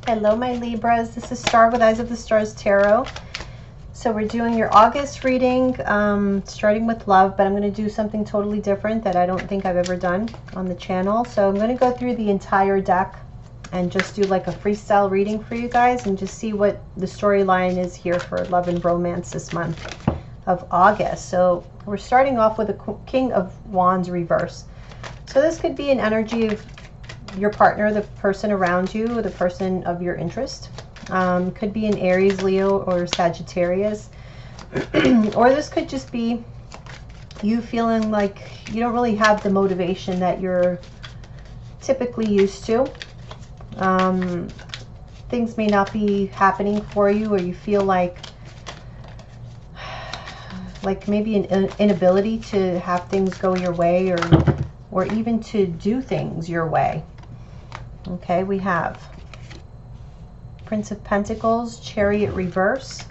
Hello, my Libras. This is Star with Eyes of the Stars Tarot. So we're doing your August reading, starting with love, but I'm going to do something totally different that I don't think I've ever done on the channel. So I'm going to go through the entire deck and just do like a freestyle reading for you guys and just see what the storyline is here for love and romance this month of August. So we're starting off with a King of Wands reverse. So this could be an energy of your partner, the person around you, or the person of your interest. Could be an Aries, Leo, or Sagittarius. Or this could just be you feeling like you don't really have the motivation that you're typically used to. Things may not be happening for you, or you feel like maybe an inability to have things go your way, or even to do things your way. Okay, we have Prince of Pentacles, Chariot reverse,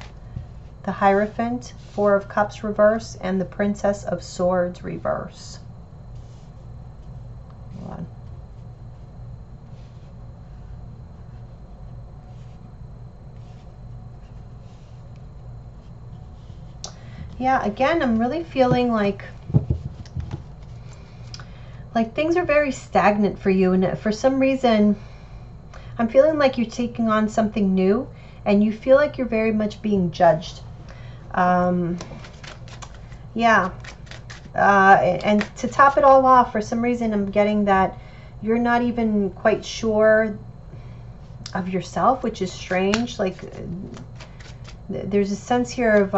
the Hierophant, Four of Cups reverse, and the Princess of Swords reverse. Hold on. Yeah, again, I'm really feeling like things are very stagnant for you, and for some reason I'm feeling like you're taking on something new and you feel like you're very much being judged. And to top it all off, for some reason I'm getting that you're not even quite sure of yourself, which is strange. Like there's a sense here of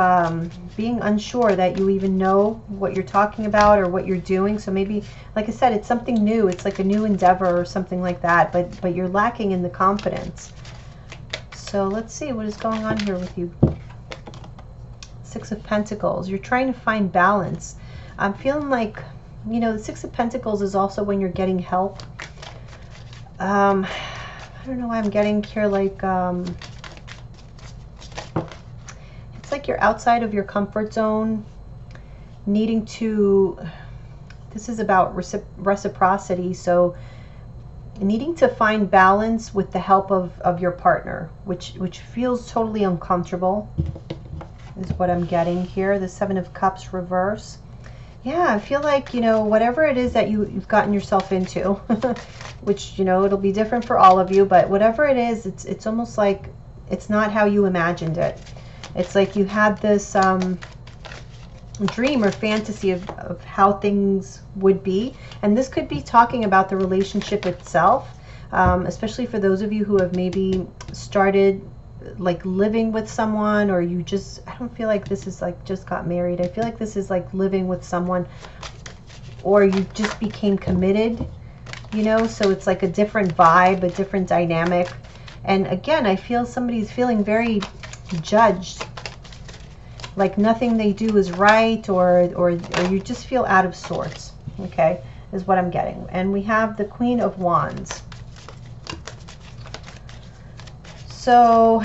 being unsure that you even know what you're talking about or what you're doing. So maybe, like I said, it's something new. It's like a new endeavor or something like that, but you're lacking in the confidence. So let's see what is going on here with you. Six of Pentacles. You're trying to find balance. I'm feeling like, you know, the Six of Pentacles is also when you're getting help. I don't know why I'm getting here like it's like you're outside of your comfort zone, needing to, this is about reciprocity, so needing to find balance with the help of your partner, which feels totally uncomfortable, is what I'm getting here. The Seven of Cups reverse. Yeah, I feel like, you know, whatever it is that you've gotten yourself into, which, you know, it'll be different for all of you, but whatever it is, it's almost like it's not how you imagined it. It's like you had this dream or fantasy of how things would be. And this could be talking about the relationship itself, especially for those of you who have maybe started like living with someone, or you just, I don't feel like this is like just got married. I feel like this is like living with someone, or you just became committed, you know, so it's like a different vibe, a different dynamic. And again, I feel somebody's feeling very judged, like nothing they do is right, or you just feel out of sorts, okay, is what I'm getting. And we have the Queen of Wands. So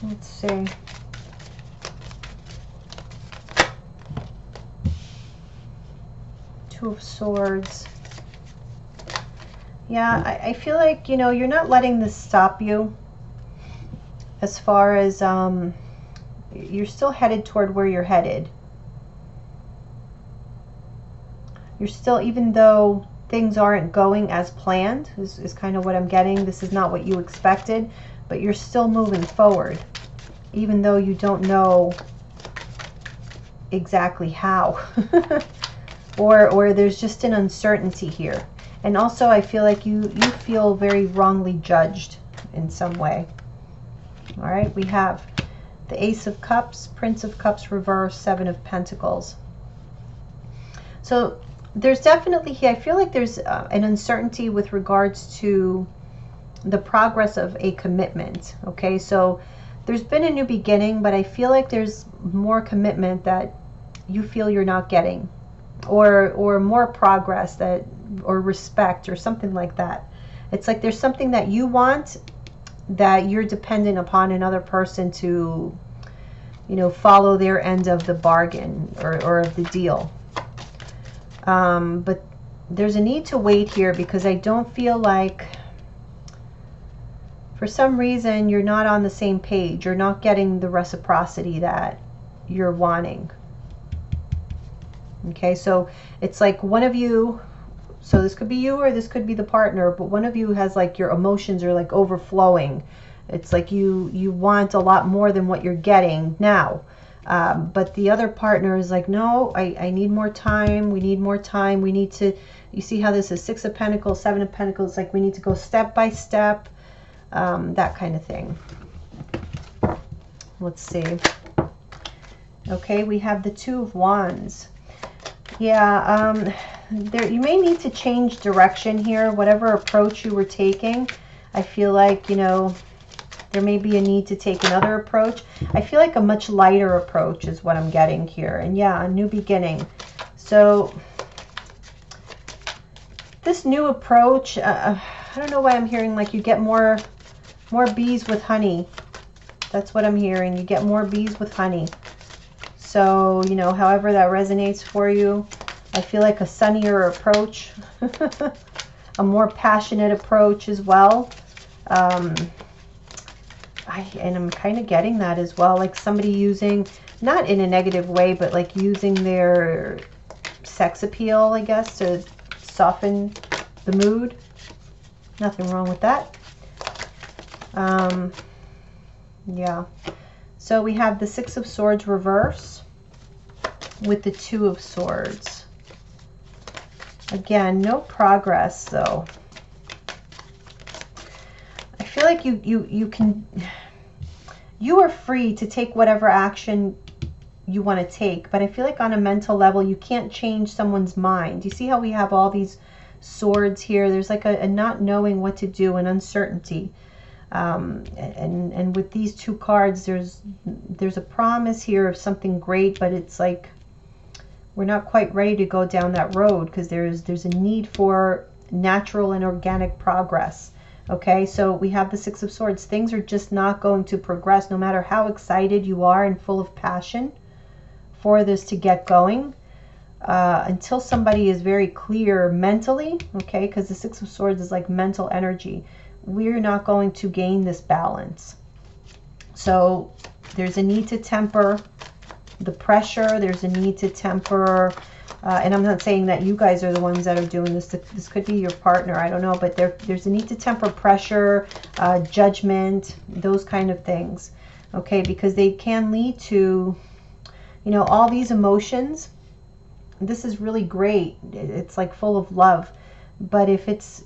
let's see. Two of Swords. Yeah, I feel like, you know, you're not letting this stop you. As far as you're still headed toward where you're headed. You're still, even though things aren't going as planned, is kind of what I'm getting. This is not what you expected, but you're still moving forward, even though you don't know exactly how. or there's just an uncertainty here. And also I feel like you feel very wrongly judged in some way. All right, we have the Ace of Cups, Prince of Cups reverse, Seven of Pentacles. So there's definitely here, I feel like there's an uncertainty with regards to the progress of a commitment. Okay, so there's been a new beginning, but I feel like there's more commitment that you feel you're not getting, or more progress that, or respect, or something like that. It's like there's something that you want that you're dependent upon another person to, you know, follow their end of the bargain, or of the deal. But there's a need to wait here, because I don't feel like For some reason, you're not on the same page. You're not getting the reciprocity that you're wanting. Okay, so it's like one of you, so this could be you or this could be the partner, but one of you has like your emotions are like overflowing. It's like you want a lot more than what you're getting now. But the other partner is like, no, I need more time. We need more time. We need to, you see how this is 6 of Pentacles, 7 of Pentacles, like we need to go step by step, that kind of thing. Let's see. Okay, we have the 2 of Wands. Yeah, you may need to change direction here, whatever approach you were taking. I feel like, you know, there may be a need to take another approach. I feel like a much lighter approach is what I'm getting here. And yeah, a new beginning. So this new approach, I don't know why I'm hearing like you get more bees with honey. That's what I'm hearing. You get more bees with honey. So, you know, however that resonates for you, I feel like a sunnier approach, a more passionate approach as well. And I'm kind of getting that as well, like somebody using, not in a negative way, but like using their sex appeal, I guess, to soften the mood. Nothing wrong with that. Yeah. So we have the 6 of Swords reverse with the 2 of Swords. Again, no progress though. I feel like you are free to take whatever action you want to take, but I feel like on a mental level you can't change someone's mind. You see how we have all these swords here? There's like a not knowing what to do, an uncertainty. And with these 2 cards, there's a promise here of something great, but it's like we're not quite ready to go down that road because there's a need for natural and organic progress. Okay, so we have the 6 of Swords. Things are just not going to progress no matter how excited you are and full of passion for this to get going, until somebody is very clear mentally, okay, because the 6 of Swords is like mental energy. We're not going to gain this balance. So there's a need to temper the pressure. There's a need to temper, and I'm not saying that you guys are the ones that are doing this. This could be your partner. I don't know, but there's a need to temper pressure, judgment, those kind of things. Okay, because they can lead to, you know, all these emotions. This is really great. It's like full of love. But if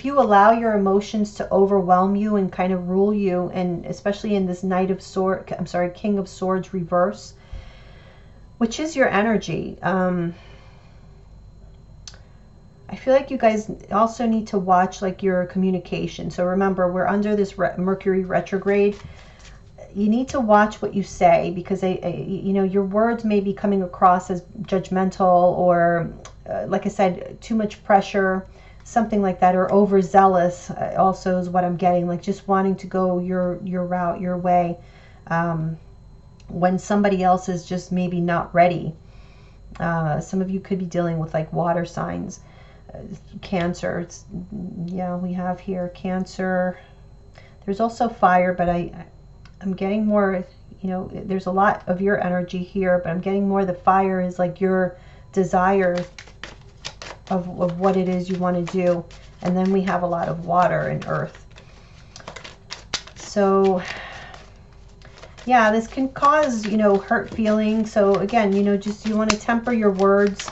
you allow your emotions to overwhelm you and kind of rule you, and especially in this King of Swords reverse, which is your energy, I feel like you guys also need to watch like your communication. So remember, we're under this Mercury retrograde. You need to watch what you say, because you know, your words may be coming across as judgmental or like I said, too much pressure, something like that, or overzealous also is what I'm getting, like just wanting to go your route, your way, when somebody else is just maybe not ready. Some of you could be dealing with like water signs, Cancer. Yeah, we have here Cancer. There's also fire, but I'm getting more, you know, there's a lot of your energy here, but I'm getting more the fire is like your desire of what it is you want to do. And then we have a lot of water and earth. So yeah, this can cause, you know, hurt feelings. So again, you know, just you want to temper your words.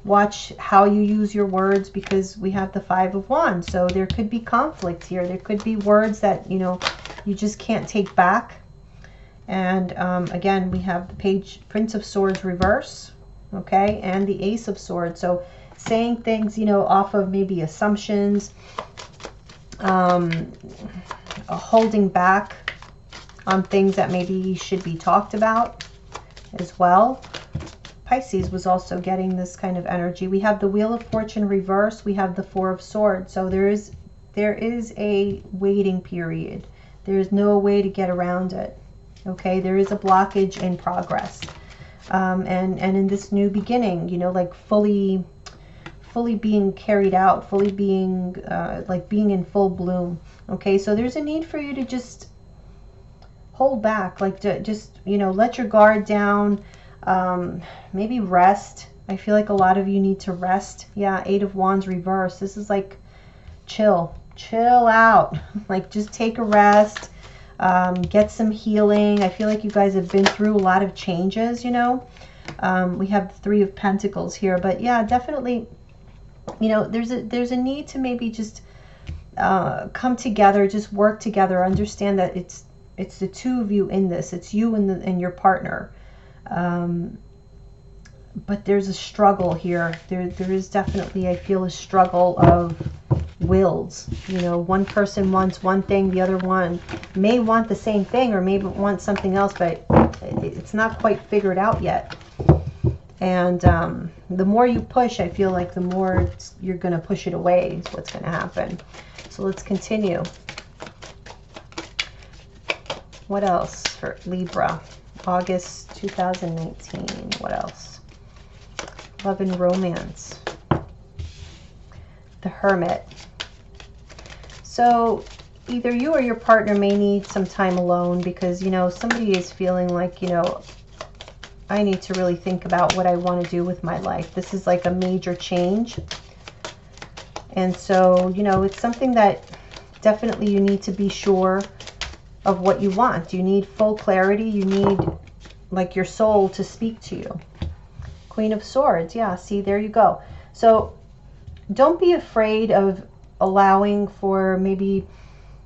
Watch how you use your words, because we have the 5 of Wands. So there could be conflict here. There could be words that, you know, you just can't take back. And again, we have the Prince of Swords reverse, okay, and the Ace of Swords. So saying things, you know, off of maybe assumptions, holding back on things that maybe should be talked about as well. Pisces was also getting this kind of energy. We have the Wheel of Fortune reverse. We have the 4 of Swords. So there is a waiting period. There is no way to get around it. Okay, there is a blockage in progress. And in this new beginning, you know, like fully fully being carried out, fully being like being in full bloom. Okay, so there's a need for you to just hold back, like just, you know, let your guard down, maybe rest. I feel like a lot of you need to rest. Yeah, Eight of Wands reverse. This is like chill out. Like just take a rest, get some healing. I feel like you guys have been through a lot of changes, you know. We have the Three of Pentacles here, but yeah, definitely, you know, there's a need to maybe just come together, just work together, understand that it's the two of you in this. It's you and your partner. But there's a struggle here. There is definitely, I feel, a struggle of wills. You know, one person wants one thing, the other one may want the same thing or maybe want something else, but it's not quite figured out yet. And the more you push, I feel like the more you're going to push it away is what's going to happen. So let's continue. What else for Libra? August 2019. What else? Love and romance. The Hermit. So either you or your partner may need some time alone because, you know, somebody is feeling like, you know, I need to really think about what I want to do with my life. This is like a major change. And so, you know, it's something that definitely you need to be sure of what you want. You need full clarity. You need like your soul to speak to you. Queen of Swords. Yeah, see, there you go. So don't be afraid of allowing for maybe,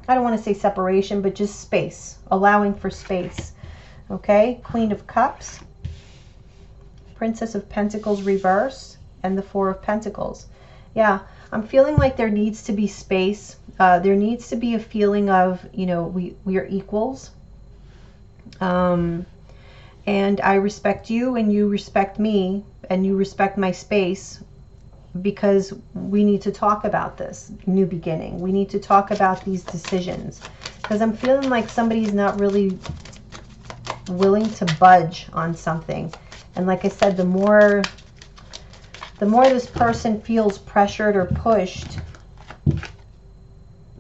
I don't want to say separation, but just space. Allowing for space. Okay, Queen of Cups. Princess of Pentacles reverse. And the Four of Pentacles. Yeah, I'm feeling like there needs to be space. There needs to be a feeling of, you know, we are equals. And I respect you and you respect me and you respect my space because we need to talk about this new beginning. We need to talk about these decisions because I'm feeling like somebody's not really willing to budge on something. And like I said, the more this person feels pressured or pushed,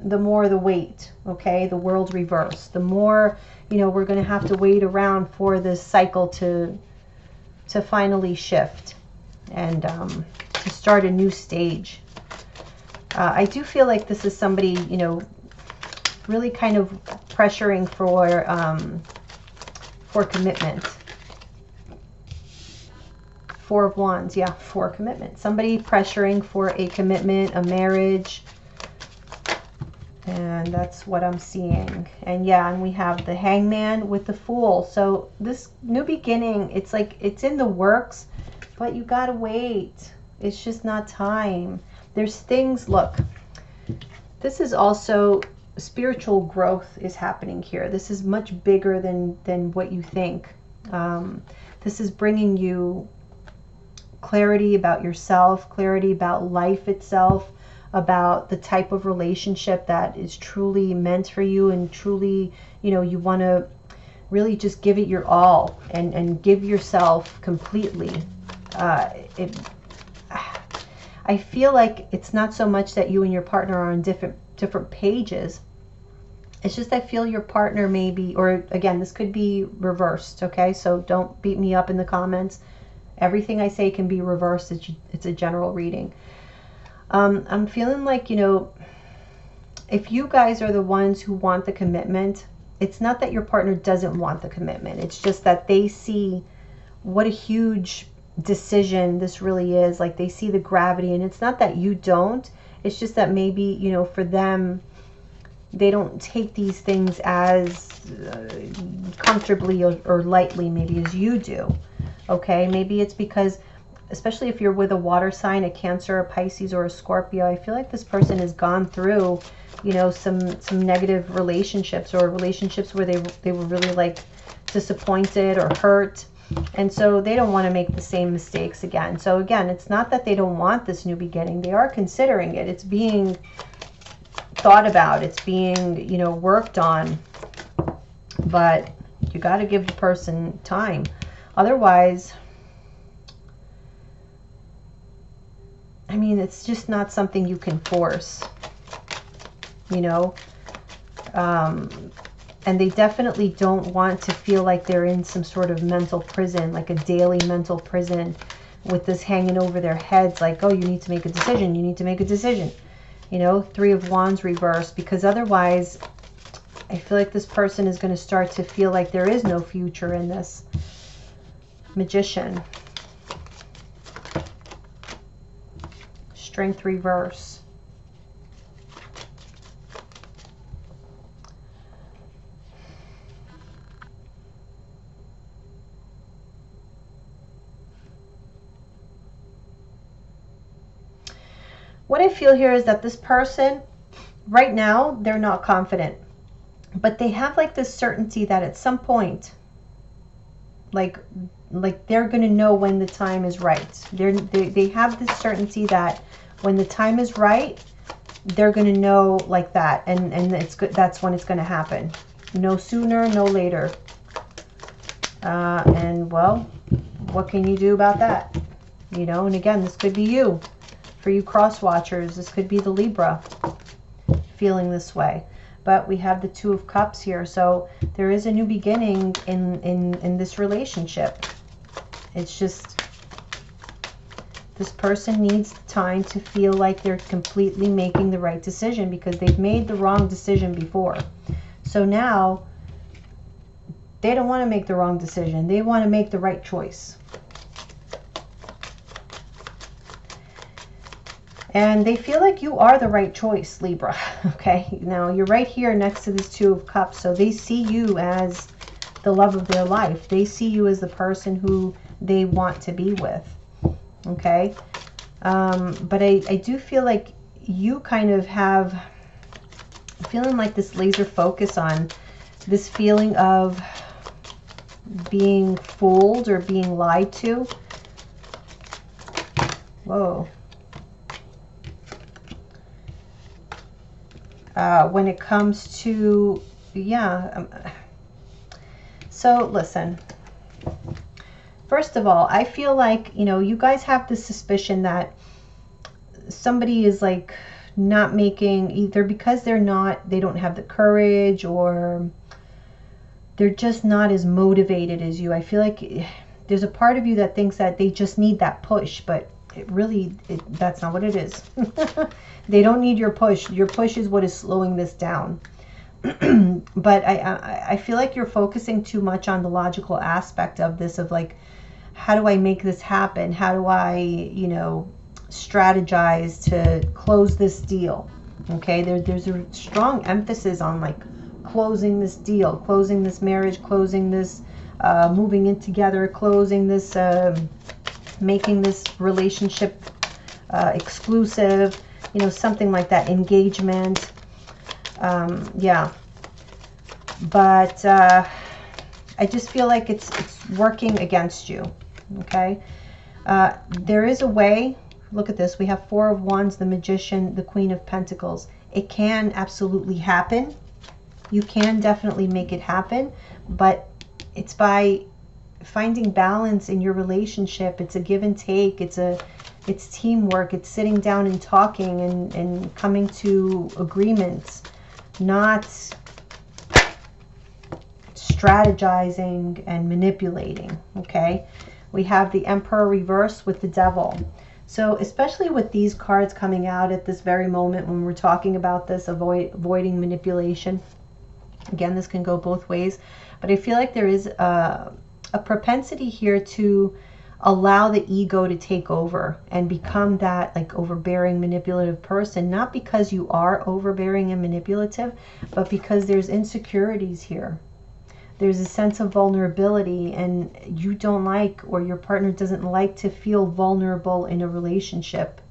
the more the weight, okay, the world reverse, the more, you know, we're going to have to wait around for this cycle to finally shift and to start a new stage. I do feel like this is somebody, you know, really kind of pressuring for commitment. Four of Wands, yeah, for commitment. Somebody pressuring for a commitment, a marriage. And that's what I'm seeing. And yeah, and we have the Hangman with the Fool. So this new beginning, it's like it's in the works, but you gotta wait. It's just not time. There's things, look, this is also spiritual growth is happening here. This is much bigger than what you think. This is bringing you clarity about yourself, clarity about life itself, about the type of relationship that is truly meant for you and truly, you know, you want to really just give it your all and give yourself completely. I feel like it's not so much that you and your partner are on different pages. It's just I feel your partner may be, or again, this could be reversed, okay? So don't beat me up in the comments. Everything I say can be reversed. It's a general reading. I'm feeling like, you know, if you guys are the ones who want the commitment, it's not that your partner doesn't want the commitment. It's just that they see what a huge decision this really is. Like they see the gravity, and it's not that you don't. It's just that maybe, you know, for them, they don't take these things as comfortably or lightly maybe as you do. Okay, maybe it's because, especially if you're with a water sign, a Cancer, a Pisces, or a Scorpio, I feel like this person has gone through, you know, some negative relationships or relationships where they were really like disappointed or hurt. And so they don't want to make the same mistakes again. So again, it's not that they don't want this new beginning. They are considering it. It's being thought about. It's being, you know, worked on. But you got to give the person time. Otherwise, I mean, it's just not something you can force, you know. And they definitely don't want to feel like they're in some sort of mental prison, like a daily mental prison with this hanging over their heads, like, oh, you need to make a decision, you need to make a decision. You know, Three of Wands reversed, because otherwise I feel like this person is going to start to feel like there is no future in this. Magician. Strength reverse. What I feel here is that this person, right now, they're not confident. But they have like this certainty that at some point, like they're going to know when the time is right. They have this certainty that when the time is right, they're going to know like that. And it's good. That's when it's going to happen. No sooner, no later. And well, what can you do about that? You know, and again, this could be you. For you cross watchers, this could be the Libra feeling this way. But we have the Two of Cups here, so there is a new beginning in this relationship. It's just this person needs time to feel like they're completely making the right decision, because they've made the wrong decision before. So now they don't want to make the wrong decision. They want to make the right choice. And they feel like you are the right choice, Libra. Okay, now you're right here next to this Two of Cups. So they see you as the love of their life. They see you as the person who they want to be with. Okay, but I do feel like you kind of have feeling like this laser focus on this feeling of being fooled or being lied to. Whoa. When it comes to, yeah. So listen, first of all, I feel like, you know, you guys have this suspicion that somebody is like not making, either because they don't have the courage, or they're just not as motivated as you. I feel like there's a part of you that thinks that they just need that push, but that's not what it is. They don't need your push. Your push is what is slowing this down. But I feel like you're focusing too much on the logical aspect of this, of like, how do I make this happen? How do I, you know, strategize to close this deal? Okay, there's a strong emphasis on like closing this deal, closing this marriage, closing this moving in together, closing this, making this relationship exclusive, you know, something like that, engagement. Yeah, but I just feel like it's working against you. Okay, there is a way. Look at this. We have Four of Wands, the Magician, the Queen of Pentacles. It can absolutely happen. You can definitely make it happen, but it's by finding balance in your relationship. It's a give and take. It's teamwork. It's sitting down and talking and coming to agreements, not strategizing and manipulating. Okay, we have the Emperor reverse with the Devil. So especially with these cards coming out at this very moment when we're talking about this, avoiding manipulation. Again, this can go both ways, but I feel like there is a propensity here to allow the ego to take over and become that like overbearing, manipulative person, not because you are overbearing and manipulative, but because there's insecurities here. There's a sense of vulnerability, and you don't like, or your partner doesn't like, to feel vulnerable in a relationship.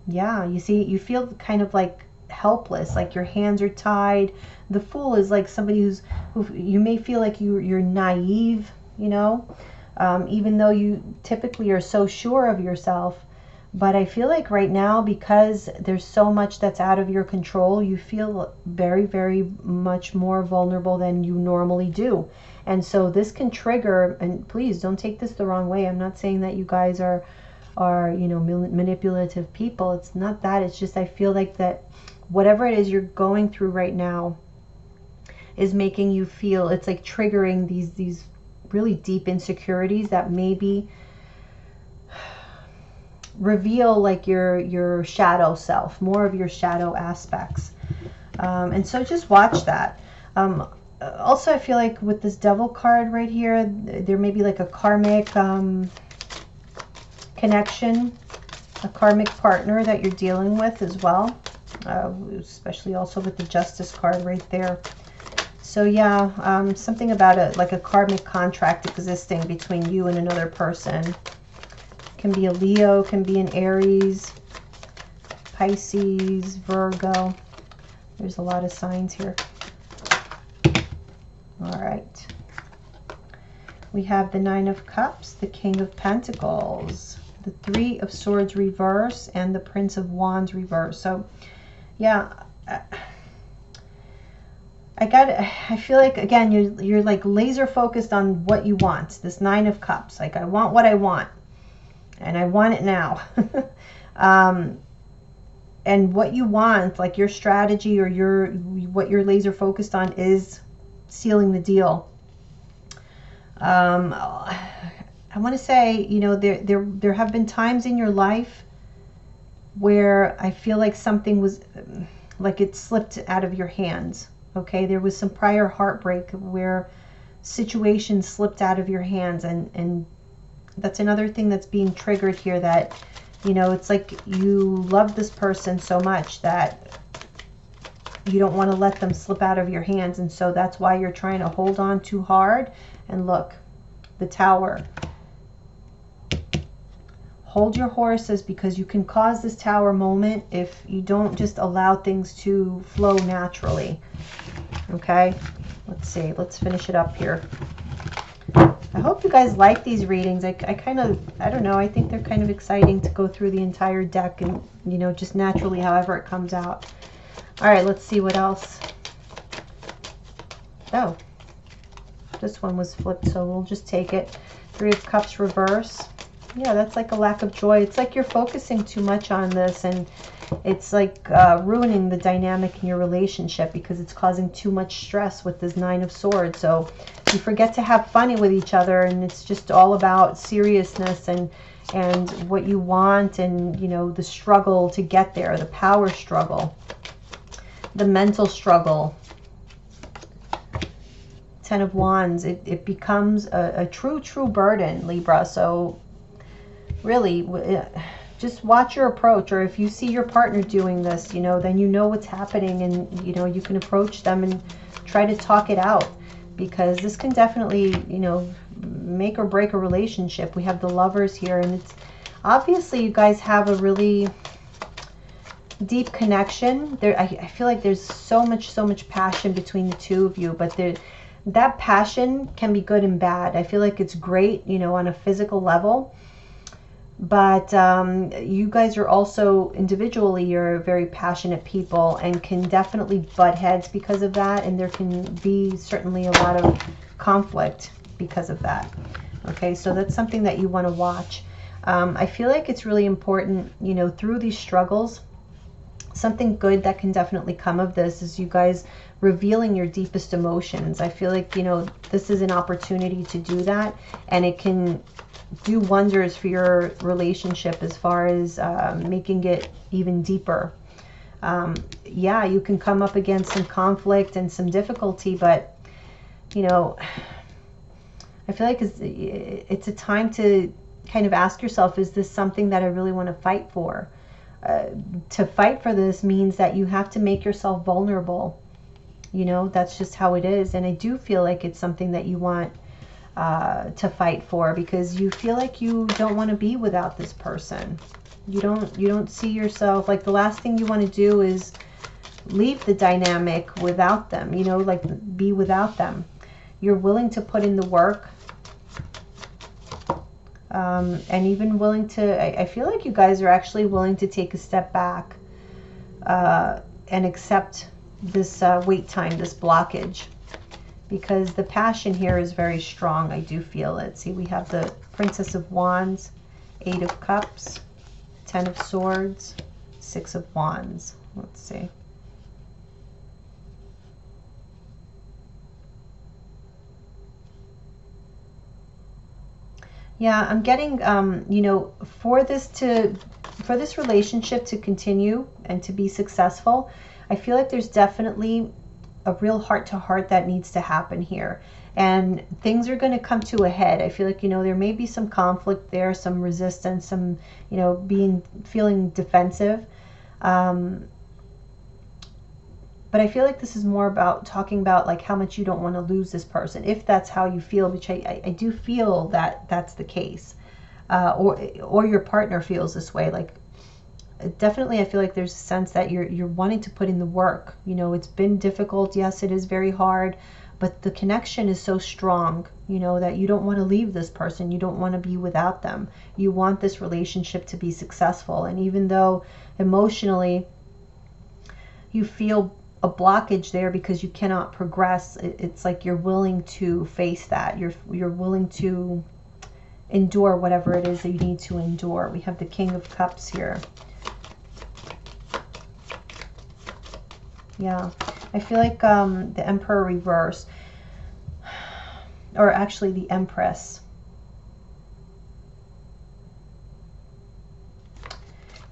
Yeah, you see, you feel kind of like helpless, like your hands are tied. The Fool is like somebody who you may feel like you're naive, you know, even though you typically are so sure of yourself. But I feel like right now, because there's so much that's out of your control, you feel very, very much more vulnerable than you normally do. And so this can trigger, and please don't take this the wrong way. I'm not saying that you guys are are, you know, manipulative people. It's not that. It's just I feel like that whatever it is you're going through right now is making you feel, it's like triggering these really deep insecurities that maybe reveal like your shadow self, more of your shadow aspects. And so just watch that. Also, I feel like with this Devil card right here, there may be like a karmic connection, a karmic partner that you're dealing with as well, especially also with the Justice card right there. So yeah, something about like a karmic contract existing between you and another person. Can be a Leo, can be an Aries, Pisces, Virgo. There's a lot of signs here. All right. We have the Nine of Cups, the King of Pentacles, the Three of Swords reverse, and the Prince of Wands reverse. So yeah, I feel like, again, you're like laser focused on what you want. This Nine of Cups, like I want what I want, and I want it now. And what you want, like your strategy or what you're laser focused on is sealing the deal. I want to say, you know, there have been times in your life where I feel like something was like it slipped out of your hands. Okay, there was some prior heartbreak where situations slipped out of your hands, and that's another thing that's being triggered here, that, you know, it's like you love this person so much that you don't want to let them slip out of your hands, and so that's why you're trying to hold on too hard. And look, the Tower. Hold your horses, because you can cause this Tower moment if you don't just allow things to flow naturally. Okay, let's see, let's finish it up here. I hope you guys like these readings. I don't know, I think they're kind of exciting to go through the entire deck, and, you know, just naturally however it comes out. All right, let's see what else. Oh, this one was flipped, so we'll just take it. Three of Cups reverse. Yeah, that's like a lack of joy. It's like you're focusing too much on this, and it's like ruining the dynamic in your relationship, because it's causing too much stress with this Nine of Swords. So you forget to have fun with each other, and it's just all about seriousness and what you want, and, you know, the struggle to get there, the power struggle, the mental struggle. Ten of Wands, it becomes a true burden, Libra. So really, just watch your approach, or if you see your partner doing this, you know, then you know what's happening, and, you know, you can approach them and try to talk it out, because this can definitely, you know, make or break a relationship. We have the Lovers here, and it's obviously you guys have a really deep connection there. I feel like there's so much passion between the two of you, but that passion can be good and bad. I feel like it's great, you know, on a physical level, but you guys are also individually, you're very passionate people, and can definitely butt heads because of that, and there can be certainly a lot of conflict because of that. Okay, so that's something that you want to watch. I feel like it's really important, you know, through these struggles, something good that can definitely come of this is you guys revealing your deepest emotions. I feel like, you know, this is an opportunity to do that, and it can do wonders for your relationship as far as making it even deeper. Yeah, you can come up against some conflict and some difficulty, but, you know, I feel like it's a time to kind of ask yourself, is this something that I really want to fight for? To fight for this means that you have to make yourself vulnerable. You know, that's just how it is. And I do feel like it's something that you want to fight for, because you feel like you don't want to be without this person. You don't see yourself, like the last thing you want to do is leave the dynamic without them, you know, like be without them. You're willing to put in the work, and even willing to, I feel like you guys are actually willing to take a step back and accept this wait time, this blockage, because the passion here is very strong. I do feel it. See, we have the Princess of Wands Eight of Cups, Ten of Swords, Six of Wands. Let's see. Yeah, I'm getting, you know, for this relationship to continue and to be successful, I feel like there's definitely a real heart-to-heart that needs to happen here. And things are going to come to a head. I feel like, you know, there may be some conflict there, some resistance, some, you know, feeling defensive. But I feel like this is more about talking about like how much you don't want to lose this person, if that's how you feel, which I do feel that that's the case. Or your partner feels this way. Like, definitely I feel like there's a sense that you're wanting to put in the work. You know, it's been difficult. Yes, it is very hard, but the connection is so strong, you know, that you don't want to leave this person. You don't want to be without them. You want this relationship to be successful. And even though emotionally you feel a blockage there because you cannot progress, it's like you're willing to face that. You're willing to endure whatever it is that you need to endure. We have the King of Cups here. Yeah, I feel like the Emperor reverse, or actually the Empress.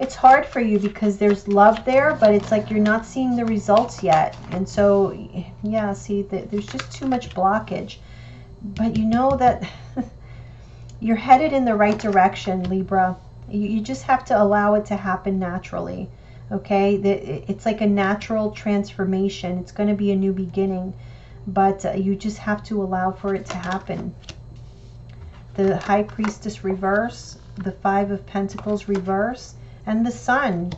It's hard for you because there's love there, but it's like you're not seeing the results yet. And so, yeah, see, there's just too much blockage. But you know that you're headed in the right direction, Libra. You just have to allow it to happen naturally. Okay, it's like a natural transformation. It's going to be a new beginning, but you just have to allow for it to happen. The High Priestess reverse, the Five of Pentacles reverse, and the Sun.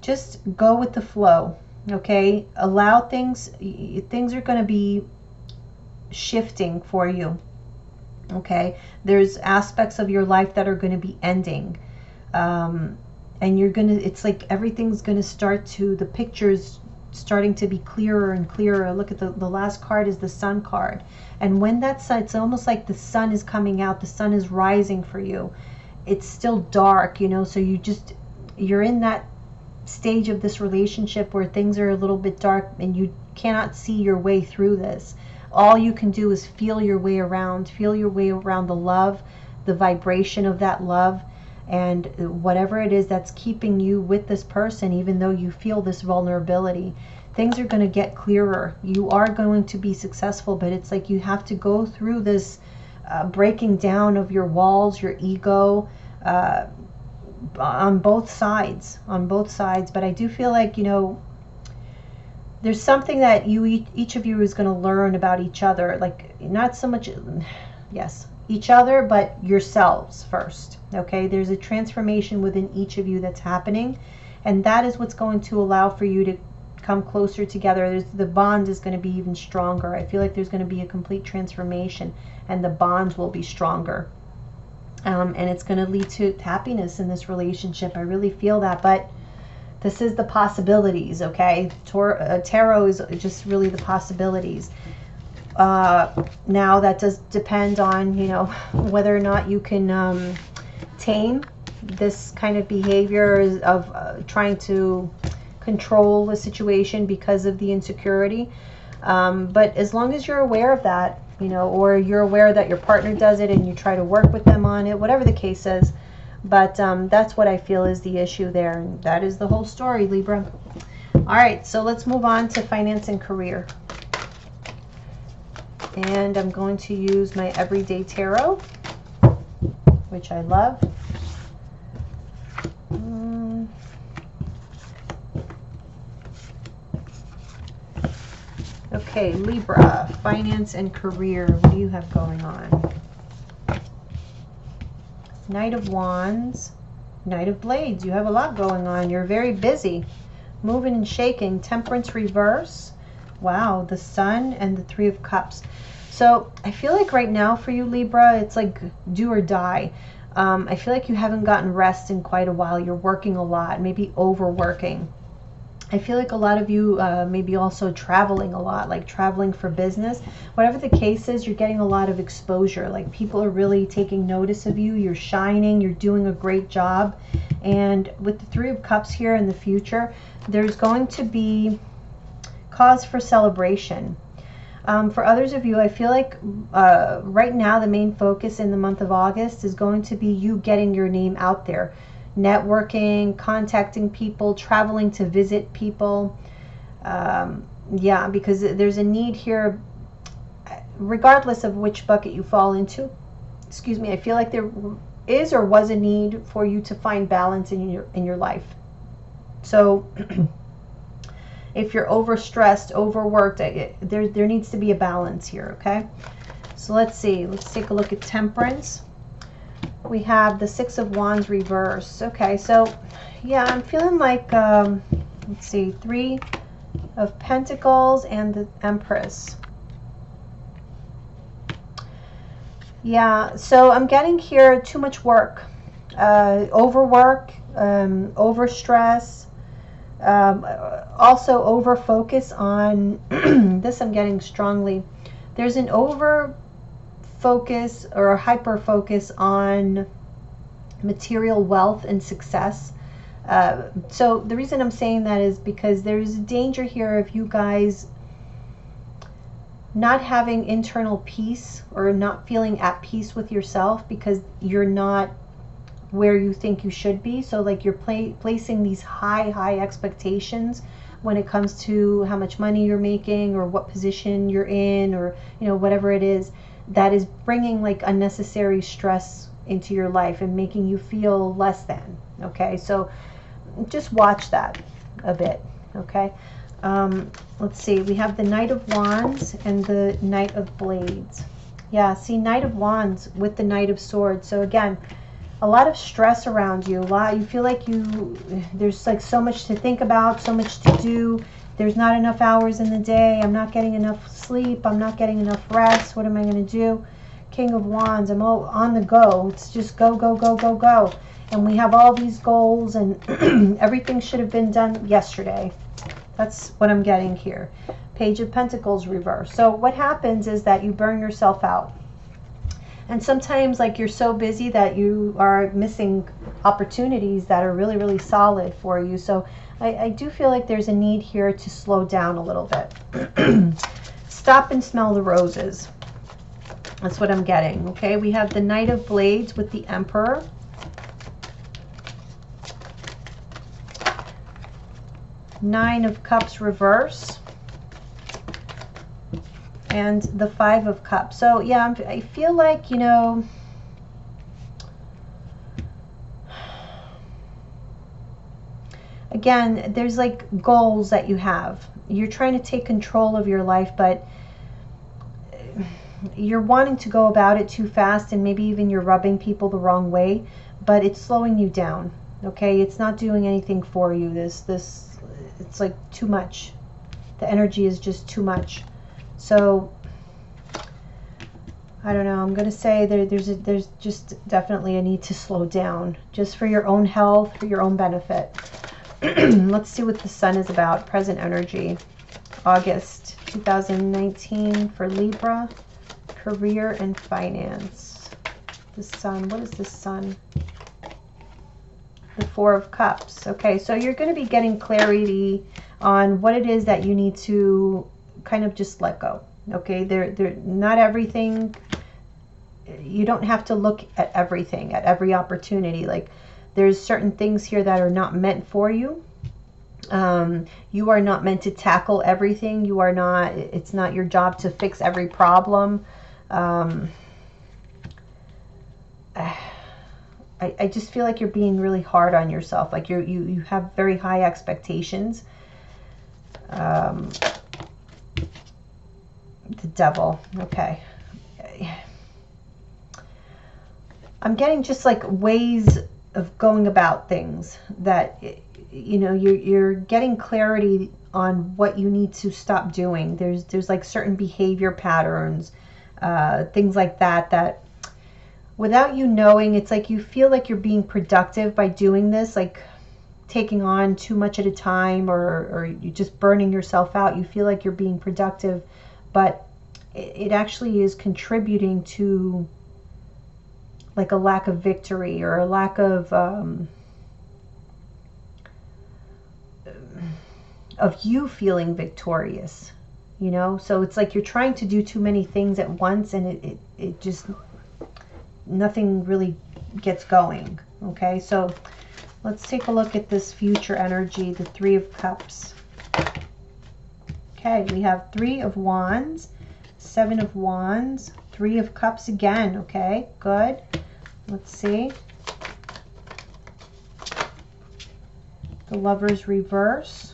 Just go with the flow. Okay, allow things are going to be shifting for you. Okay, there's aspects of your life that are going to be ending. And you're gonna, it's like everything's gonna start to, the picture's starting to be clearer and clearer. Look at the last card is the Sun card. And when that sun, it's almost like the sun is coming out, the sun is rising for you. It's still dark, you know, so you're in that stage of this relationship where things are a little bit dark and you cannot see your way through this. All you can do is feel your way around the love, the vibration of that love. And whatever it is that's keeping you with this person, even though you feel this vulnerability, things are going to get clearer. You are going to be successful, but it's like you have to go through this breaking down of your walls, your ego, on both sides. But I do feel like, you know, there's something that each of you is going to learn about each other. Like, not so much, yes, each other, but yourselves first. Okay, there's a transformation within each of you that's happening, and that is what's going to allow for you to come closer together. The bond is going to be even stronger. I feel like there's going to be a complete transformation, and the bonds will be stronger. And it's going to lead to happiness in this relationship. I really feel that, but this is the possibilities, okay? Tarot is just really the possibilities. Now that does depend on, you know, whether or not you can tame this kind of behavior of trying to control the situation because of the insecurity. But as long as you're aware of that, you know, or you're aware that your partner does it and you try to work with them on it, whatever the case is. But that's what I feel is the issue there. And that is the whole story, Libra. All right, so let's move on to finance and career. And I'm going to use my Everyday Tarot, which I love. Okay, Libra, finance and career. What do you have going on? Knight of Wands, Knight of Blades. You have a lot going on. You're very busy, moving and shaking. Temperance reverse. Wow, the Sun and the Three of Cups. So I feel like right now for you, Libra, it's like do or die. I feel like you haven't gotten rest in quite a while. You're working a lot, maybe overworking. I feel like a lot of you maybe also traveling a lot, like traveling for business. Whatever the case is, you're getting a lot of exposure. Like people are really taking notice of you. You're shining. You're doing a great job. And with the Three of Cups here in the future, there's going to be cause for celebration. For others of you, I feel like right now the main focus in the month of August is going to be you getting your name out there. Networking, contacting people, traveling to visit people. Yeah, because there's a need here, regardless of which bucket you fall into. Excuse me, I feel like there is or was a need for you to find balance in your life. So if you're overstressed, overworked, there needs to be a balance here, okay? So let's see. Let's take a look at Temperance. We have the Six of Wands reverse. Okay, so yeah, I'm feeling like, let's see, Three of Pentacles and the Empress. Yeah, so I'm getting here too much work, overwork, overstress, also over focus on this. I'm getting strongly. There's an over focus or hyper focus on material wealth and success. So the reason I'm saying that is because there's a danger here of you guys not having internal peace or not feeling at peace with yourself because you're not where you think you should be. So like you're placing these high expectations when it comes to how much money you're making or what position you're in, or whatever it is that is bringing like unnecessary stress into your life and making you feel less than. Okay, so just watch that a bit. Okay, let's see, we have the Knight of Wands and the Knight of Blades. Yeah, see, Knight of Wands with the Knight of Swords. So again, a lot of stress around you. You feel like there's like so much to think about, so much to do. There's not enough hours in the day. I'm not getting enough sleep. I'm not getting enough rest. What am I going to do? King of Wands. I'm all on the go. It's just go, go, go, go, go. And we have all these goals, and everything should have been done yesterday. That's what I'm getting here. Page of Pentacles reverse. So what happens is that you burn yourself out. And sometimes like you're so busy that you are missing opportunities that are really solid for you. So I do feel like there's a need here to slow down a little bit. Stop and smell the roses. That's what I'm getting. Okay, we have the Knight of Blades with the Emperor. Nine of Cups reverse. And the Five of Cups. So yeah, I feel like, again, there's like goals that you have. You're trying to take control of your life, but you're wanting to go about it too fast, and maybe even you're rubbing people the wrong way, but it's slowing you down. Okay, it's not doing anything for you. It's like too much. The energy is just too much. So I don't know, I'm going to say there's just definitely a need to slow down, just for your own health, for your own benefit. Let's see what the Sun is about. Present energy, August 2019 for Libra, career and finance. The Sun, what is the Sun? The Four of Cups. Okay, so you're going to be getting clarity on what it is that you need to kind of just let go. Okay, they're not everything. You don't have to look at everything, at every opportunity. Like there's certain things here that are not meant for you. You are not meant to tackle everything. You are not, it's not your job to fix every problem. I just feel like you're being really hard on yourself. Like you have very high expectations. The Devil. Okay. I'm getting just like ways of going about things that, you're getting clarity on what you need to stop doing. There's like certain behavior patterns, things like that without you knowing, it's like you feel like you're being productive by doing this. Like taking on too much at a time, or you're just burning yourself out. You feel like you're being productive, but it actually is contributing to like a lack of victory, or a lack of you feeling victorious, you know? So it's like you're trying to do too many things at once, and it just, nothing really gets going. Okay, so let's take a look at this future energy, the Three of Cups. Okay, we have Three of Wands, Seven of Wands, Three of Cups again. Okay, good. Let's see. The Lovers reverse.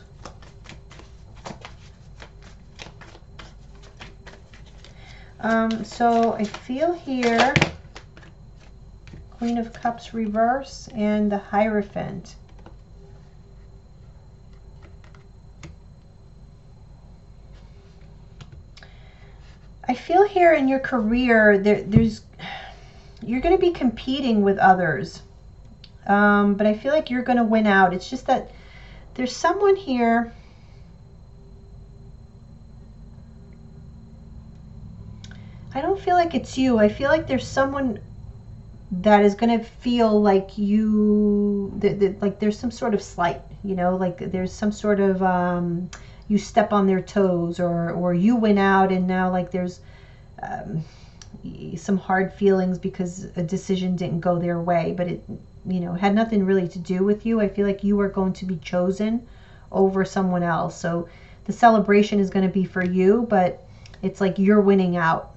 So I feel here Queen of Cups reverse and the Hierophant. I feel here in your career you're going to be competing with others, but I feel like you're going to win out. It's just that there's someone here. I don't feel like it's you. I feel like there's someone that is going to feel like like there's some sort of slight, you know, like there's some sort of you step on their toes, or you win out, and now like there's some hard feelings because a decision didn't go their way, but it, you know, had nothing really to do with you. I feel like you are going to be chosen over someone else. So the celebration is going to be for you, but it's like you're winning out.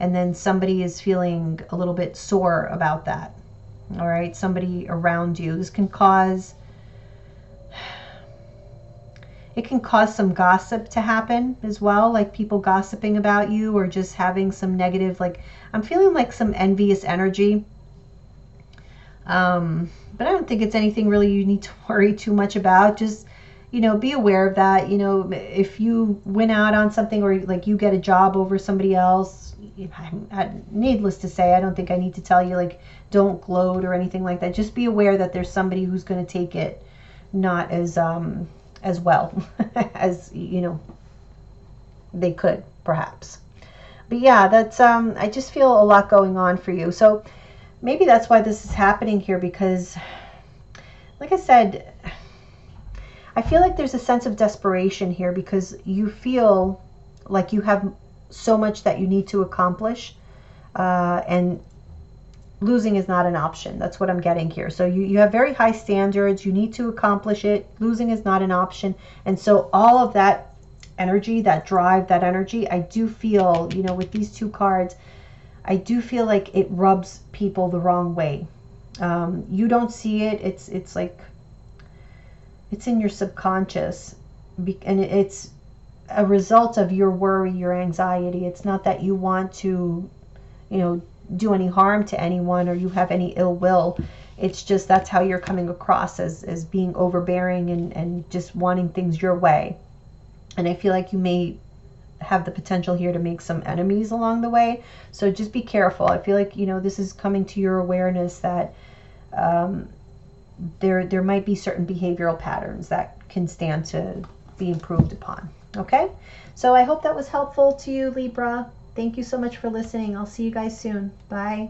And then somebody is feeling a little bit sore about that. All right, somebody around you. This can cause, it can cause some gossip to happen as well, like people gossiping about you, or just having some negative, like I'm feeling like some envious energy. But I don't think it's anything really you need to worry too much about. Just, you know, be aware of that. You know, if you win out on something, or like you get a job over somebody else, needless to say, I don't think I need to tell you, like, don't gloat or anything like that. Just be aware that there's somebody who's going to take it not as well as, you know, they could perhaps. But yeah, that's I just feel a lot going on for you. So maybe that's why this is happening here, because like I said, I feel like there's a sense of desperation here, because you feel like you have so much that you need to accomplish, and losing is not an option. That's what I'm getting here. So you have very high standards. You need to accomplish it. Losing is not an option. And so all of that energy, that drive, that energy, I do feel, you know, with these two cards, I do feel like it rubs people the wrong way. You don't see it. It's like, it's in your subconscious, and it's a result of your worry, your anxiety. It's not that you want to, you know, do any harm to anyone, or you have any ill will. It's just that's how you're coming across, as being overbearing and just wanting things your way. And I feel like you may have the potential here to make some enemies along the way. So just be careful. I feel like, you know, this is coming to your awareness that there might be certain behavioral patterns that can stand to be improved upon. Okay, so I hope that was helpful to you, Libra. Thank you so much for listening. I'll see you guys soon. Bye.